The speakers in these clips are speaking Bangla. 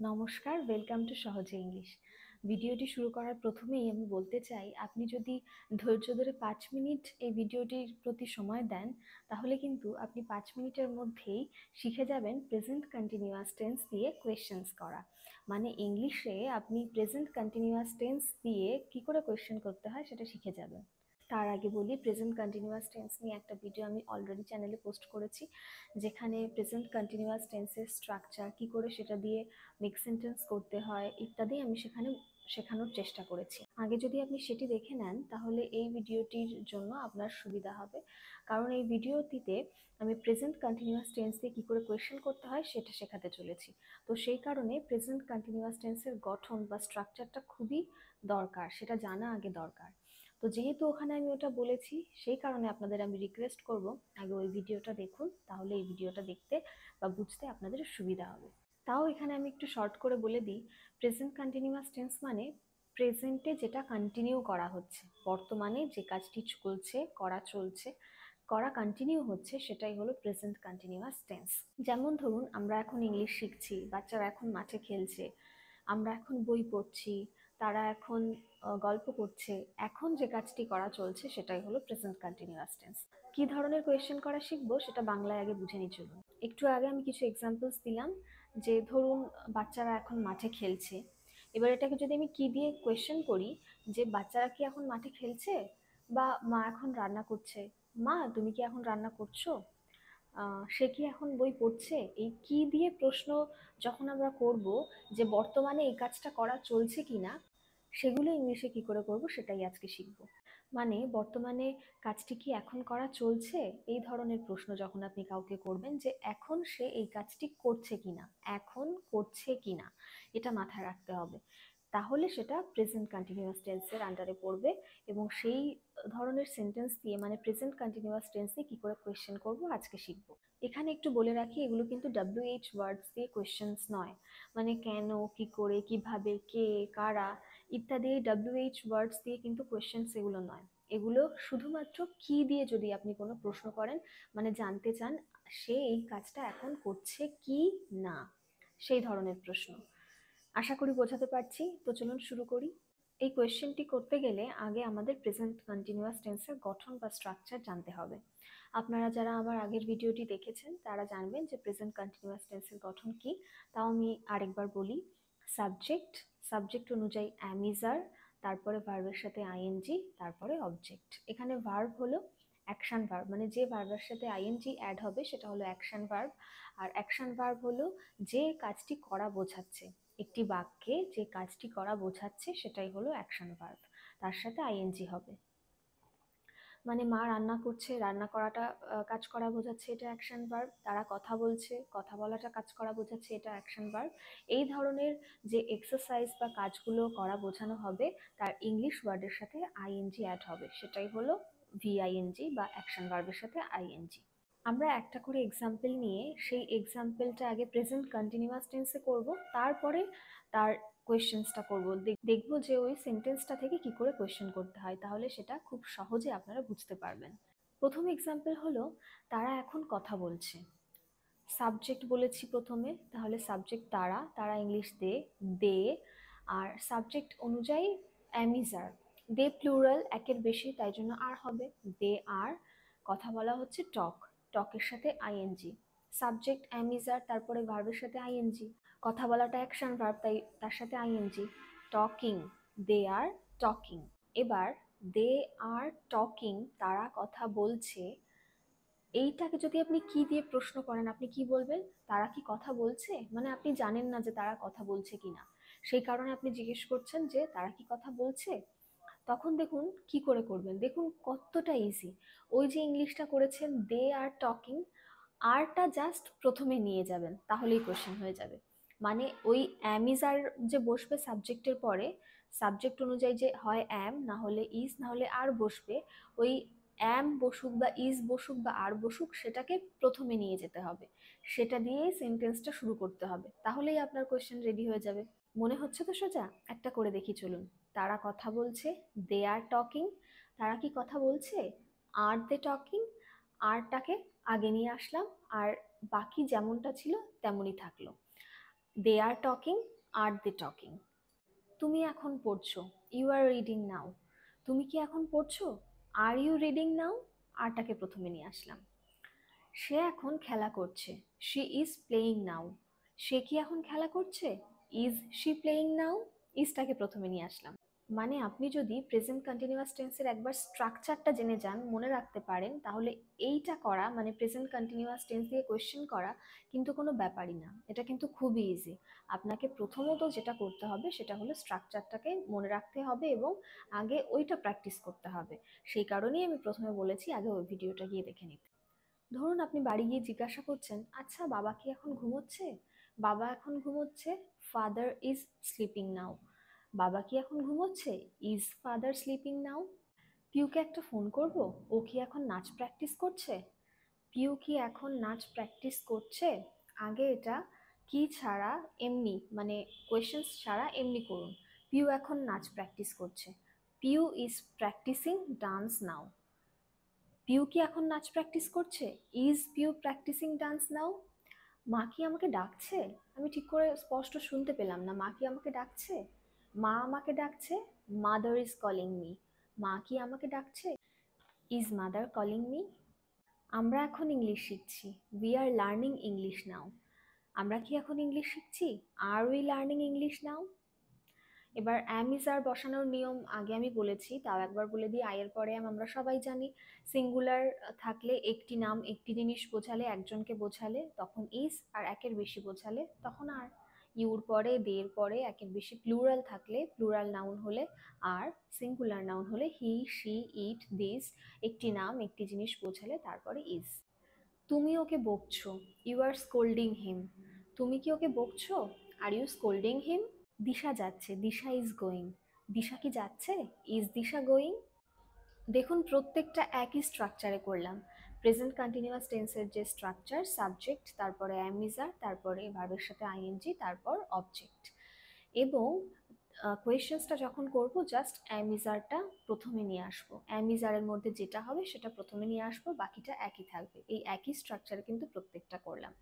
নমস্কার, ওয়েলকাম টু সহজে ইংলিশ। ভিডিওটি শুরু করার প্রথমেই আমি বলতে চাই, আপনি যদি ধৈর্য ধরে 5 মিনিট এই ভিডিওটির প্রতি সময় দেন, তাহলে কিন্তু আপনি 5 মিনিটের মধ্যেই শিখে যাবেন প্রেজেন্ট কন্টিনিউয়াস টেন্স দিয়ে কোয়েশ্চেন্স করা। মানে ইংলিশে আপনি প্রেজেন্ট কন্টিনিউয়াস টেন্স দিয়ে কি করে কোয়েশ্চেন করতে হয় সেটা শিখে যাবেন। তার আগে বলি, প্রেজেন্ট কন্টিনিউয়াস টেন্স নিয়ে একটা ভিডিও আমি অলরেডি চ্যানেলে পোস্ট করেছি, যেখানে প্রেজেন্ট কন্টিনিউয়াস টেন্সের স্ট্রাকচার কি করে সেটা দিয়ে মেক সেন্টেন্স করতে হয় ইত্যাদি আমি সেখানে শেখানোর চেষ্টা করেছি। আগে যদি আপনি সেটি দেখে নেন তাহলে এই ভিডিওটির জন্য আপনার সুবিধা হবে, কারণ এই ভিডিওটিতে আমি প্রেজেন্ট কন্টিনিউয়াস টেন্স দিয়ে কী করে কোয়েশ্চেন করতে হয় সেটা শেখাতে চলেছি। তো সেই কারণে প্রেজেন্ট কন্টিনিউয়াস টেন্সের গঠন বা স্ট্রাকচারটা খুবই দরকার, সেটা জানা আগে দরকার। তো যেহেতু ওখানে আমি ওটা বলেছি, সেই কারণে আপনাদের আমি রিকোয়েস্ট করব আগে ওই ভিডিওটা দেখুন, তাহলে এই ভিডিওটা দেখতে বা বুঝতে আপনাদের সুবিধা হবে। তাও এখানে আমি একটু শর্ট করে বলে দিই, প্রেজেন্ট কন্টিনিউয়াস টেন্স মানে প্রেজেন্টে যেটা কন্টিনিউ করা হচ্ছে, বর্তমানে যে কাজটি চলছে, করা কন্টিনিউ হচ্ছে, সেটাই হলো প্রেজেন্ট কন্টিনিউয়াস টেন্স। যেমন ধরুন, আমরা এখন ইংলিশ শিখছি, বাচ্চারা এখন মাঠে খেলছে, আমরা এখন বই পড়ছি, তারা এখন গল্প করছে, এখন যে কাজটি করা চলছে সেটাই হলো প্রেজেন্ট কন্টিনিউয়াস টেন্স। কি ধরনের কোয়েশ্চেন করা শিখবো সেটা বাংলায় আগে বুঝে নিই চলুন। একটু আগে আমি কিছু এক্সাম্পলস দিলাম, যে ধরুন বাচ্চারা এখন মাঠে খেলছে। এবার এটাকে যদি আমি কি দিয়ে কোয়েশ্চেন করি, যে বাচ্চারা কি এখন মাঠে খেলছে, বা মা এখন রান্না করছে, মা তুমি কি এখন রান্না করছো, সে কি এখন বই পড়ছে, এই কি দিয়ে প্রশ্ন যখন আমরা করব, যে বর্তমানে এই কাজটা করা চলছে কিনা, সেগুলো ইংলিশে কি করে করব সেটাই আজকে শিখব। মানে বর্তমানে কাজটি কি এখন করা চলছে, এই ধরনের প্রশ্ন যখন আপনি কাউকে করবেন, যে এখন সে এই কাজটি করছে কিনা, এখন করছে কিনা, এটা মাথায় রাখতে হবে। তাহলে সেটা প্রেজেন্ট কন্টিনিউয়াস টেন্সের আন্ডারে পড়বে, এবং সেই ধরনের সেন্টেন্স দিয়ে, মানে প্রেজেন্ট কন্টিনিউয়াস টেন্স দিয়ে কি করে কোয়েশ্চেন করব আজকে শিখব। এখানে একটু বলে রাখি, এগুলো কিন্তু WH ওয়ার্ডস দিয়ে কোয়েশ্চেন্স নয়, মানে কেন, কি করে, কিভাবে, কে, কারা ইত্যাদি WH ওয়ার্ডস দিয়ে কিন্তু কোয়েশ্চেন্স এগুলো নয়। এগুলো শুধুমাত্র কি দিয়ে যদি আপনি কোনো প্রশ্ন করেন, মানে জানতে চান সে এই কাজটা এখন করছে কি না, সেই ধরনের প্রশ্ন। আশা করি বোঝাতে পারছি। তো চলুন শুরু করি। এই কোয়েশ্চেনটি করতে গেলে আগে আমাদের প্রেজেন্ট কন্টিনিউয়াস টেন্সের গঠন বা স্ট্রাকচার জানতে হবে। আপনারা যারা আমার আগের ভিডিওটি দেখেছেন তারা জানবেন যে প্রেজেন্ট কন্টিনিউয়াস টেন্সের গঠন কি। তাও আমি আরেকবার বলি, সাবজেক্ট, সাবজেক্ট অনুযায়ী অ্যাম ইজ আর, তারপরে ভার্বের সাথে আইএনজি, তারপরে অবজেক্ট। এখানে ভার্ব হলো অ্যাকশন ভার্ব, মানে যে ভার্বের সাথে আইএনজি অ্যাড হবে সেটা হলো অ্যাকশন ভার্ব। আর অ্যাকশন ভার্ব হলো যে কাজটি করা বোঝাচ্ছে, একটি বাক্যে যে কাজটি করা বোঝাচ্ছে সেটাই হলো অ্যাকশন ভার্ব, তার সাথে আইএনজি হবে। মানে মা রান্না করছে, রান্না করাটা কাজ করা বোঝাচ্ছে, এটা অ্যাকশন ভার্ব। তারা কথা বলছে, কথা বলাটা কাজ করা বোঝাচ্ছে, এটা অ্যাকশন ভার্ব। এই ধরনের যে এক্সারসাইজ বা কাজগুলো করা বোঝানো হবে, তার ইংলিশ ওয়ার্ডের সাথে আইএনজি অ্যাড হবে, সেটাই হলো ভিআইএনজি বা অ্যাকশন ভার্বের সাথে আইএনজি। আমরা একটা করে এক্সাম্পল নিয়ে সেই এক্সাম্পলটা আগে প্রেজেন্ট কন্টিনিউয়াস টেন্সে করব, তারপরে তার কোয়েশ্চেন্সটা করব, দেখব যে ওই সেন্টেন্সটা থেকে কি করে কোয়েশ্চেন করতে হয়, তাহলে সেটা খুব সহজে আপনারা বুঝতে পারবেন। প্রথম এক্সাম্পল হলো, তারা এখন কথা বলছে। সাবজেক্ট বলেছি প্রথমে, তাহলে সাবজেক্ট তারা, তারা ইংলিশ দে, আর সাবজেক্ট অনুযায়ী অ্যামিজার, দে প্লুরাল, একের বেশি, তাই জন্য আর হবে, দে আর। কথা বলা হচ্ছে টক, টকের সাথে আইএনজি। সাবজেক্ট অ্যামিজার, তারপরে ভার্বের সাথে আইএনজি। কথা বলাটা অ্যাকশন ভার্ব, তাই তার সাথে ING. Talking, they are talking. এবার দে আর টকিং, তারা কথা বলছে, এইটাকে যদি আপনি কি দিয়ে প্রশ্ন করেন, আপনি কি বলবেন, তারা কি কথা বলছে, মানে আপনি জানেন না যে তারা কথা বলছে কিনা, সেই কারণে আপনি জিজ্ঞেস করছেন যে তারা কি কথা বলছে। তখন দেখুন কি করে করবেন, দেখুন কতটা ইজি। ওই যে ইংলিশটা করেছেন দে আর টকিং, আরটা জাস্ট প্রথমে নিয়ে যাবেন, তাহলেই কোশ্চেন হয়ে যাবে। মানে ওই অ্যাম ইজ আর যে বসবে সাবজেক্টের পরে, সাবজেক্ট অনুযায়ী যে হয় অ্যাম, না হলে ইজ, না হলে আর বসবে, ওই অ্যাম বসুক বা ইজ বসুক বা আর বসুক, সেটাকে প্রথমে নিয়ে যেতে হবে, সেটা দিয়েই সেন্টেন্সটা শুরু করতে হবে, তাহলেই আপনার কোয়েশ্চেন রেডি হয়ে যাবে। মনে হচ্ছে তো সোজা? একটা করে দেখি চলুন। তারা কথা বলছে, দে আর টকিং। তারা কি কথা বলছে, আর দে টকিং। আরটাকে আগে নিয়ে আসলাম, আর বাকি যেমনটা ছিল তেমনই থাকলো। They are talking, are they talking. তুমি এখন পড়ছো, ইউ আর রিডিং নাও। তুমি কি এখন পড়ছো, আর ইউ রিডিং নাও। আরটাকে প্রথমে নিয়ে আসলাম। সে এখন খেলা করছে, শি ইজ প্লেয়িং নাও। সে কি এখন খেলা করছে, ইজ শি প্লেয়িং নাও। ইজটাকে প্রথমে নিয়ে আসলাম। মানে আপনি যদি প্রেজেন্ট কন্টিনিউয়াস টেন্সের একবার স্ট্রাকচারটা জেনে যান, মনে রাখতে পারেন, তাহলে এইটা করা মানে প্রেজেন্ট কন্টিনিউয়াস টেন্স দিয়ে কোয়েশ্চেন করা কিন্তু কোনো ব্যাপারই না। এটা কিন্তু খুবই ইজি। আপনাকে প্রথমত যেটা করতে হবে সেটা হলো স্ট্রাকচারটাকে মনে রাখতে হবে এবং আগে ওইটা প্র্যাকটিস করতে হবে। সেই কারণেই আমি প্রথমে বলেছি আগে ওই ভিডিওটা গিয়ে দেখে নিতে। ধরুন আপনি বাড়ি গিয়ে জিজ্ঞাসা করছেন, আচ্ছা বাবা কি এখন ঘুমোচ্ছে। বাবা এখন ঘুমোচ্ছে, ফাদার ইজ স্লিপিং নাও। বাবা কি এখন ঘুমোচ্ছে, is father sleeping now. PoK একটা ফোন করব, ও কি এখন নাচ প্র্যাকটিস করছে। পিউ কি এখন নাচ প্র্যাকটিস করছে। আগে এটা কি ছাড়া এমনি মানে কোয়েশ্চেন্স ছাড়া এমনি করুন। পিউ এখন নাচ প্র্যাকটিস করছে, পিউ ইজ প্র্যাকটিসিং ডান্স নাও। পিউ কি এখন নাচ প্র্যাকটিস করছে, ইজ পিউ প্র্যাকটিসিং ডান্স নাও। মা কি আমাকে ডাকছে, আমি ঠিক করে স্পষ্ট শুনতে পেলাম না। মা কি আমাকে ডাকছে, মা আমাকে ডাকছে, মাদার ইজ কলিং মি। মা কি আমাকে ডাকছে, ইজ মাদার কলিং মি। আমরা এখন ইংলিশ শিখছি, উই আর লার্নিং ইংলিশ নাও। আমরা কি এখন ইংলিশ শিখছি, আর উই লার্নিং ইংলিশ নাও। এবার অ্যাম ইজ আর বসানোর নিয়ম আগে আমি বলেছি, তাও একবার বলে দিই। আয়ের পরে আমরা সবাই জানি সিঙ্গুলার থাকলে একটি নাম একটি জিনিস বোঝালে, একজনকে বোঝালে তখন ইজ, আর একের বেশি বোঝালে তখন আর। ইউর পরে দের পরে একের বেশি প্লুরাল থাকলে, প্লুরাল নাউন হলে আর, সিঙ্গুলার নাউন হলে হি শি ইট দিস। একটি নাম একটি জিনিস বোঝালে তারপরে ইজ। তুমি ওকে বকছো, ইউ আর স্কোল্ডিং হিম। তুমি কি ওকে বকছো, আর ইউ স্কোল্ডিং হিম। দিশা যাচ্ছে, দিশা ইজ গোয়িং। দিশা কি যাচ্ছে, ইজ দিশা গোয়িং। দেখুন প্রত্যেকটা একই স্ট্রাকচারে করলাম। প্রেজেন্ট কন্টিনিউয়াস টেন্সের যে স্ট্রাকচার, সাবজেক্ট, তারপরে অ্যাম ইজ আর, তারপরে ভার্বের সাথে আইএনজি, তারপর অবজেক্ট। এবং কোয়েশ্চেন্সটা যখন করব জাস্ট অ্যাম ইজ আরটা প্রথমে নিয়ে আসবো। অ্যাম ইজ আরের মধ্যে যেটা হবে সেটা প্রথমে নিয়ে আসবো, বাকিটা একই থাকবে। এই একই স্ট্রাকচারে কিন্তু প্রত্যেকটা করলাম।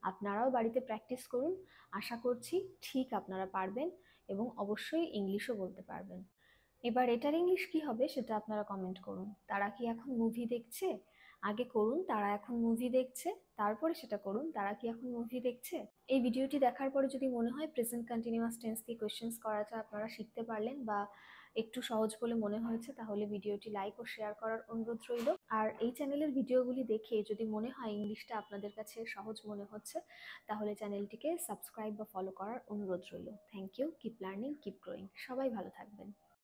আপনারাও বাড়িতে প্র্যাকটিস করুন, আশা করছি ঠিক আপনারা পারবেন এবং অবশ্যই ইংলিশও বলতে পারবেন। এবার এটার ইংলিশ কি হবে সেটা আপনারা কমেন্ট করুন। তারা কি এখন মুভি দেখছে, আগে করুন তারা এখন মুভি দেখছে, তারপরে সেটা করুন তারা কি এখন মুভি দেখছে। এই ভিডিওটি দেখার পরে যদি মনে হয় প্রেজেন্ট কন্টিনিউয়াস টেন্স দিয়ে কোয়েশ্চেন্স করাটা আপনারা শিখতে পারলেন বা একটু সহজ বলে মনে হয়েছে, তাহলে ভিডিওটি লাইক ও শেয়ার করার অনুরোধ রইল। আর এই চ্যানেলের ভিডিওগুলি দেখে যদি মনে হয় ইংলিশটা আপনাদের কাছে সহজ মনে হচ্ছে, তাহলে চ্যানেলটিকে সাবস্ক্রাইব বা ফলো করার অনুরোধ রইল। Thank you, keep learning, keep growing. সবাই ভালো থাকবেন।